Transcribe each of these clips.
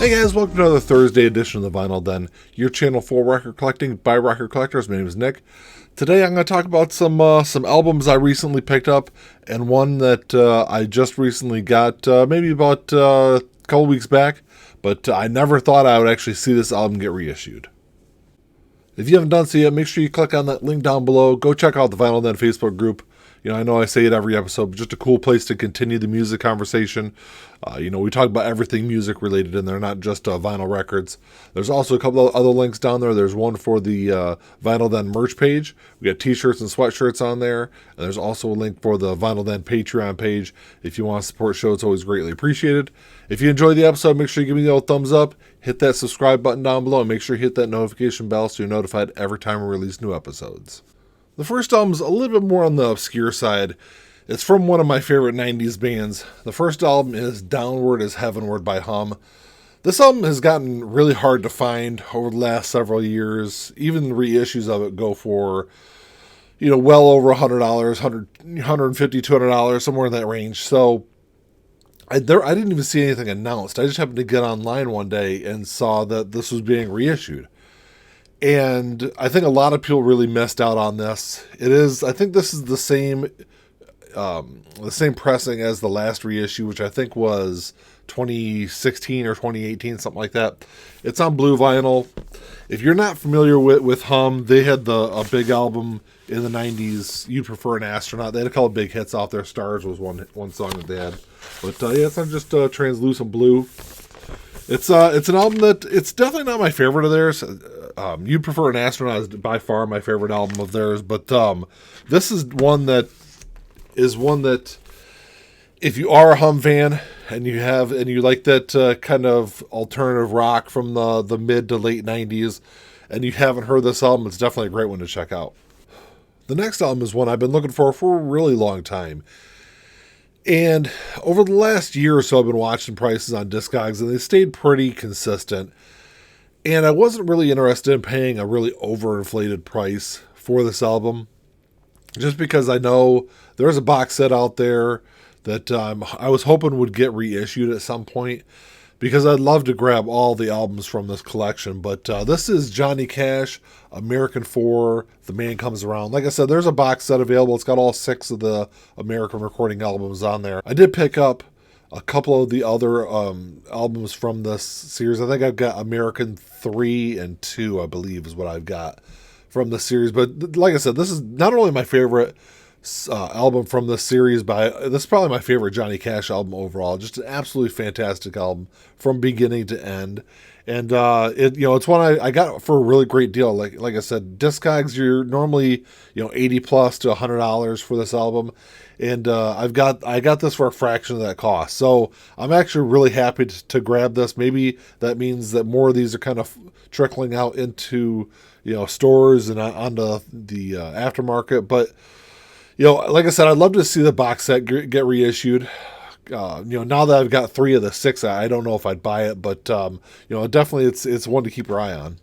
Hey guys, welcome to another Thursday edition of the Vinyl Den, your channel for record collecting by record collectors. My name is Nick. Today I'm going to talk about some albums I recently picked up, and one that I just recently got, maybe about a couple weeks back, but I never thought I would actually see this album get reissued. If you haven't done so yet, make sure you click on that link down below. Go check out the Vinyl Den Facebook group. I know I say it every episode, but just a cool place to continue the music conversation. We talk about everything music related in there, not just vinyl records. There's also a couple of other links down there. There's one for the Vinyl Den merch page. We got t-shirts and sweatshirts on there. And there's also a link for the Vinyl Den Patreon page. If you want to support the show, it's always greatly appreciated. If you enjoyed the episode, make sure you give me the old thumbs up. Hit that subscribe button down below. And make sure you hit that notification bell so you're notified every time we release new episodes. The first album's a little bit more on the obscure side. It's from one of my favorite 90s bands. The first album is Downward is Heavenward by Hum. This album has gotten really hard to find over the last several years. Even reissues of it go for, well over $100, $150, $200, somewhere in that range. So I didn't even see anything announced. I just happened to get online one day and saw that this was being reissued. And I think a lot of people really missed out on this. I think this is the same pressing as the last reissue, which I think was 2016 or 2018, something like that. It's on blue vinyl. If you're not familiar with Hum, they had a big album in the 90s, You'd Prefer an Astronaut. They had a couple of big hits off there. Stars was one song that they had. But it's not just Translucent Blue. It's an album that, it's definitely not my favorite of theirs. You'd Prefer an Astronaut is by far my favorite album of theirs, but this is one that if you are a Hum fan and you like that kind of alternative rock from the mid to late 90s and you haven't heard this album, it's definitely a great one to check out. The next album is one I've been looking for a really long time. And over the last year or so, I've been watching prices on Discogs, and they stayed pretty consistent. And I wasn't really interested in paying a really overinflated price for this album, just because I know there's a box set out there that I was hoping would get reissued at some point, because I'd love to grab all the albums from this collection. But this is Johnny Cash, American 4, The Man Comes Around. Like I said, there's a box set available. It's got all 6 of the American recording albums on there. I did pick up a couple of the other albums from this series. I think I've got American 3 and 2, I believe, is what I've got from the series. But like I said, this is not only my favorite album from this series, but this is probably my favorite Johnny Cash album overall. Just an absolutely fantastic album from beginning to end. And it's one I got for a really great deal. Like I said, Discogs, you're normally $80 plus to $100 for this album, and I got this for a fraction of that cost. So I'm actually really happy to grab this. Maybe that means that more of these are kind of trickling out into stores and onto the aftermarket. But like I said, I'd love to see the box set get reissued. Now that I've got 3 of the 6, I don't know if I'd buy it, but definitely it's one to keep your eye on.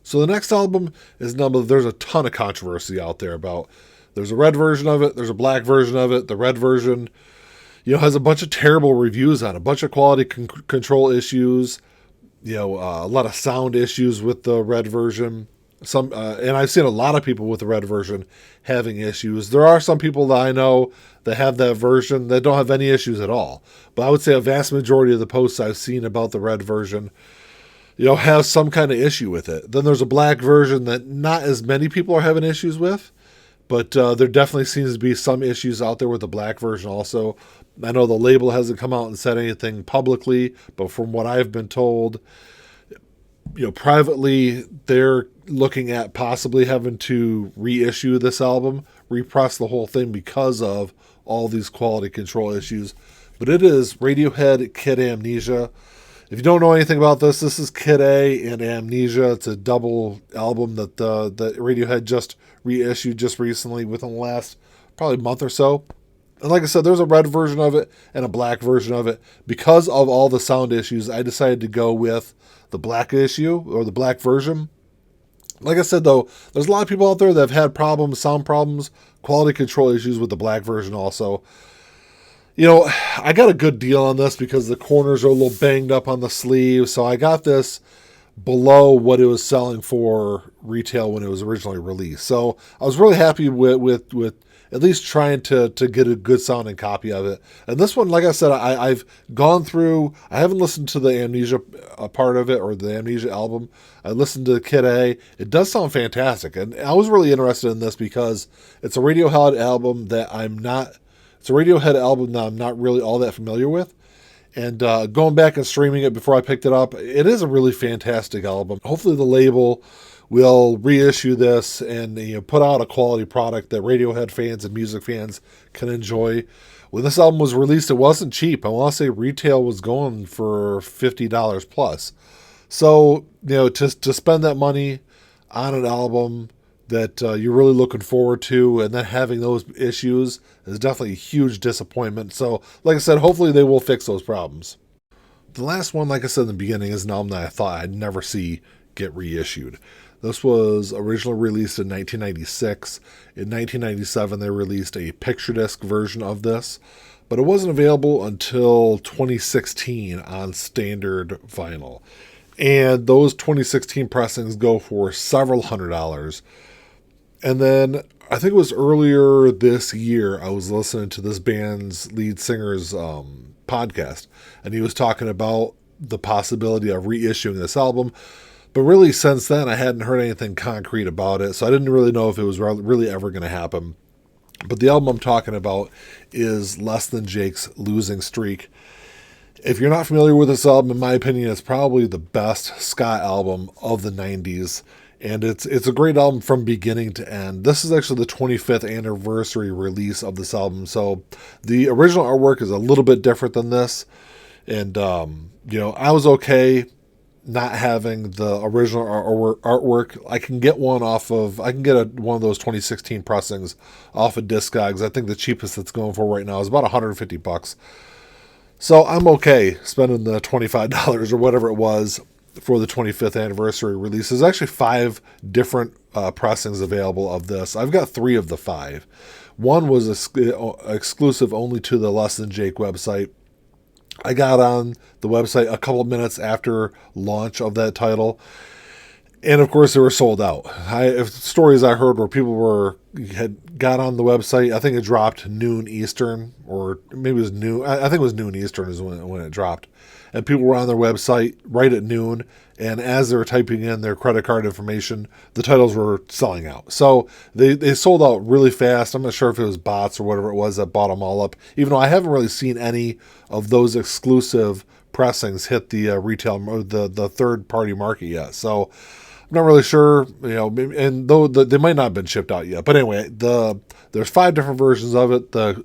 So the next album is Numb. There's a ton of controversy out there about. There's a red version of it. There's a black version of it. The red version, has a bunch of terrible reviews on it, a bunch of quality control issues. A lot of sound issues with the red version. And I've seen a lot of people with the red version having issues. There are some people that I know that have that version that don't have any issues at all. But I would say a vast majority of the posts I've seen about the red version, have some kind of issue with it. Then there's a black version that not as many people are having issues with, but there definitely seems to be some issues out there with the black version also. I know the label hasn't come out and said anything publicly, but from what I've been told, privately, they're looking at possibly having to reissue this album, repress the whole thing because of all these quality control issues. But it is Radiohead, Kid Amnesia. If you don't know anything about this is Kid A and Amnesia. It's a double album that Radiohead just reissued just recently within the last probably month or so. And like I said, there's a red version of it and a black version of it. Because of all the sound issues, I decided to go with the black issue or the black version. Like I said, though, there's a lot of people out there that have had problems, sound problems, quality control issues with the black version also. You know, I got a good deal on this because the corners are a little banged up on the sleeve. So I got this below what it was selling for retail when it was originally released. So I was really happy with at least trying to get a good sounding copy of it. And this one, like I said, I've gone through. I haven't listened to the Amnesia part of it or the Amnesia album. I listened to Kid A. It does sound fantastic, and I was really interested in this because it's a Radiohead album that I'm not. It's a Radiohead album that I'm not really all that familiar with. And going back and streaming it before I picked it up, it is a really fantastic album. Hopefully the label will reissue this and put out a quality product that Radiohead fans and music fans can enjoy. When this album was released, it wasn't cheap. I want to say retail was going for $50 plus. So, to spend that money on an album that you're really looking forward to, and then having those issues is definitely a huge disappointment. So, like I said, hopefully they will fix those problems. The last one, like I said in the beginning, is an album that I thought I'd never see get reissued. This was originally released in 1996. In 1997, they released a picture disc version of this, but it wasn't available until 2016 on standard vinyl. And those 2016 pressings go for several $100s. And then I think it was earlier this year, I was listening to this band's lead singer's podcast, and he was talking about the possibility of reissuing this album. But really, since then, I hadn't heard anything concrete about it, so I didn't really know if it was really ever going to happen. But the album I'm talking about is Less Than Jake's Losing Streak. If you're not familiar with this album, in my opinion, it's probably the best ska album of the 90s. And it's a great album from beginning to end. This is actually the 25th anniversary release of this album. So the original artwork is a little bit different than this. And, I was okay not having the original artwork. I can get one one of those 2016 pressings off of Discogs. I think the cheapest it's going for right now is about $150. So I'm okay spending the $25 or whatever it was for the 25th anniversary release. There's actually 5 different pressings available of this. I've got 3 of the 5. One was exclusive only to the Less Than Jake website. I got on the website a couple minutes after launch of that title, and of course they were sold out. Stories I heard where people had got on the website. I think it dropped noon Eastern, or maybe it was noon. I think it was noon Eastern is when it dropped. And people were on their website right at noon, and as they were typing in their credit card information, the titles were selling out. So they sold out really fast. I'm not sure if it was bots or whatever it was that bought them all up, even though I haven't really seen any of those exclusive pressings hit the retail, the third-party market yet. So I'm not really sure, and though they might not have been shipped out yet. But anyway, there's 5 different versions of it. The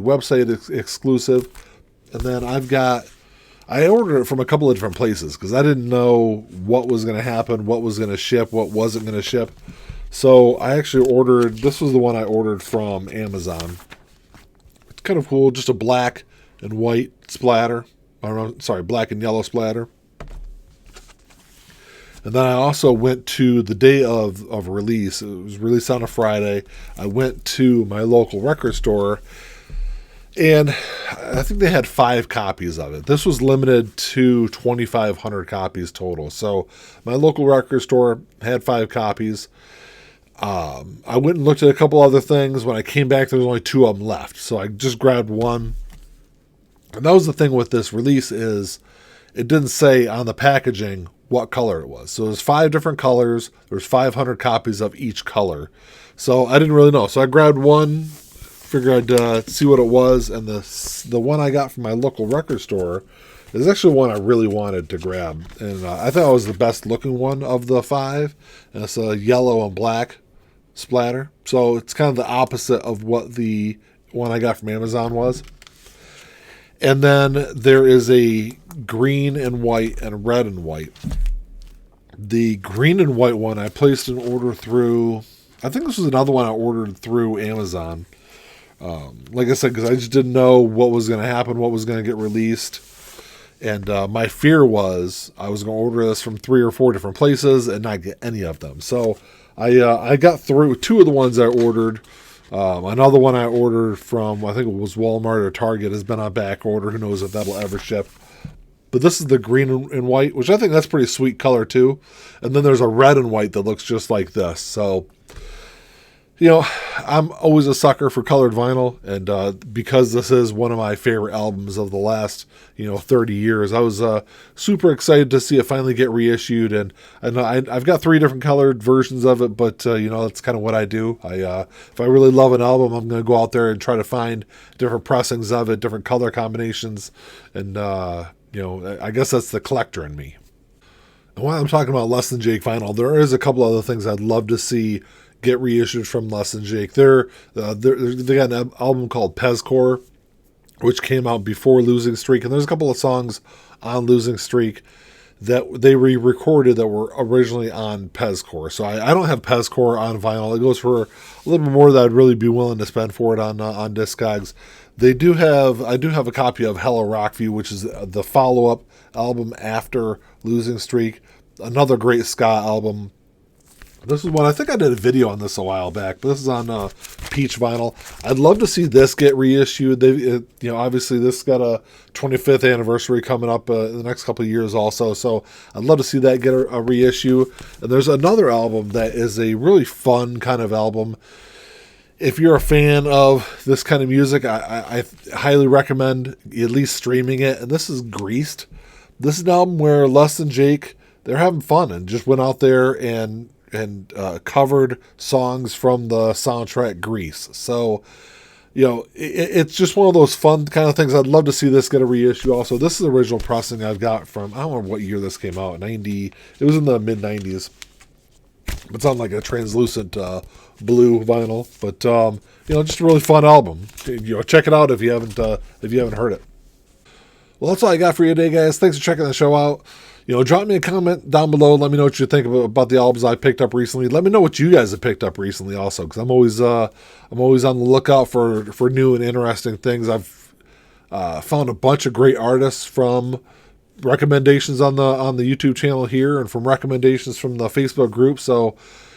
website exclusive, and then I ordered it from a couple of different places because I didn't know what was going to happen, what was going to ship, what wasn't going to ship. So I actually this was the one I ordered from Amazon. It's kind of cool, just a black and white splatter. Black and yellow splatter. And then I also went to the day of release. It was released on a Friday. I went to my local record store, and I think they had 5 copies of it. This was limited to 2,500 copies total. So my local record store had 5 copies. I went and looked at a couple other things. When I came back, there was only 2 of them left. So I just grabbed one. And that was the thing with this release, is it didn't say on the packaging what color it was. So there's 5 different colors. There's 500 copies of each color. So I didn't really know. So I grabbed one, figured I'd see what it was. And the one I got from my local record store is actually one I really wanted to grab. And I thought it was the best looking one of the 5. And it's a yellow and black splatter. So it's kind of the opposite of what the one I got from Amazon was. And then there is a green and white and red and white. The green and white one I placed an order through, I think this was another one I ordered through Amazon. Like I said, because I just didn't know what was going to happen, what was going to get released. And my fear was I was going to order this from 3 or 4 different places and not get any of them. So I got through 2 of the ones I ordered. Another one I ordered from, I think it was Walmart or Target, has been on back order. Who knows if that'll ever ship. But this is the green and white, which I think that's pretty sweet color too. And then there's a red and white that looks just like this. So, you know, I'm always a sucker for colored vinyl. And because this is one of my favorite albums of the last, 30 years, I was super excited to see it finally get reissued. And I've got 3 different colored versions of it, but, that's kind of what I do. If I really love an album, I'm going to go out there and try to find different pressings of it, different color combinations, and, I guess that's the collector in me. And while I'm talking about Less Than Jake vinyl, there is a couple other things I'd love to see get reissued from Less Than Jake. They got an album called Pezcore, which came out before Losing Streak, and there's a couple of songs on Losing Streak that they re-recorded that were originally on Pezcore. So I don't have Pezcore on vinyl. It goes for a little bit more than I'd really be willing to spend for it on Discogs. I do have a copy of Hello Rockview, which is the follow-up album after Losing Streak. Another great ska album. This is one, I think I did a video on this a while back, but this is on Peach vinyl. I'd love to see this get reissued. Obviously this got a 25th anniversary coming up in the next couple of years also, so I'd love to see that get a reissue. And there's another album that is a really fun kind of album. If you're a fan of this kind of music, I highly recommend at least streaming it. And this is Greased. This is an album where Less Than Jake, they're having fun and just went out there and covered songs from the soundtrack Grease. So, it's just one of those fun kind of things. I'd love to see this get a reissue also. This is the original pressing I've got from, I don't remember what year this came out, 90, it was in the mid-90s. It's on like a translucent blue vinyl, but just a really fun album. Check it out if you haven't heard it. Well, that's all I got for you today, guys. Thanks for checking the show out. Drop me a comment down below. Let me know what you think about the albums I picked up recently. Let me know what you guys have picked up recently, also, because I'm always on the lookout for new and interesting things. I've found a bunch of great artists from recommendations on the YouTube channel here, and from recommendations from the Facebook group. So,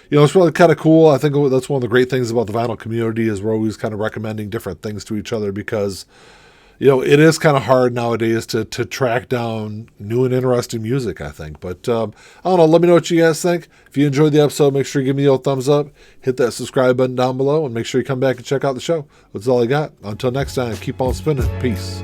it's really kind of cool. I think that's one of the great things about the vinyl community is we're always kind of recommending different things to each other because, it is kind of hard nowadays to track down new and interesting music, I think. But I don't know. Let me know what you guys think. If you enjoyed the episode, make sure you give me a thumbs up. Hit that subscribe button down below, and make sure you come back and check out the show. That's all I got. Until next time, keep on spinning. Peace.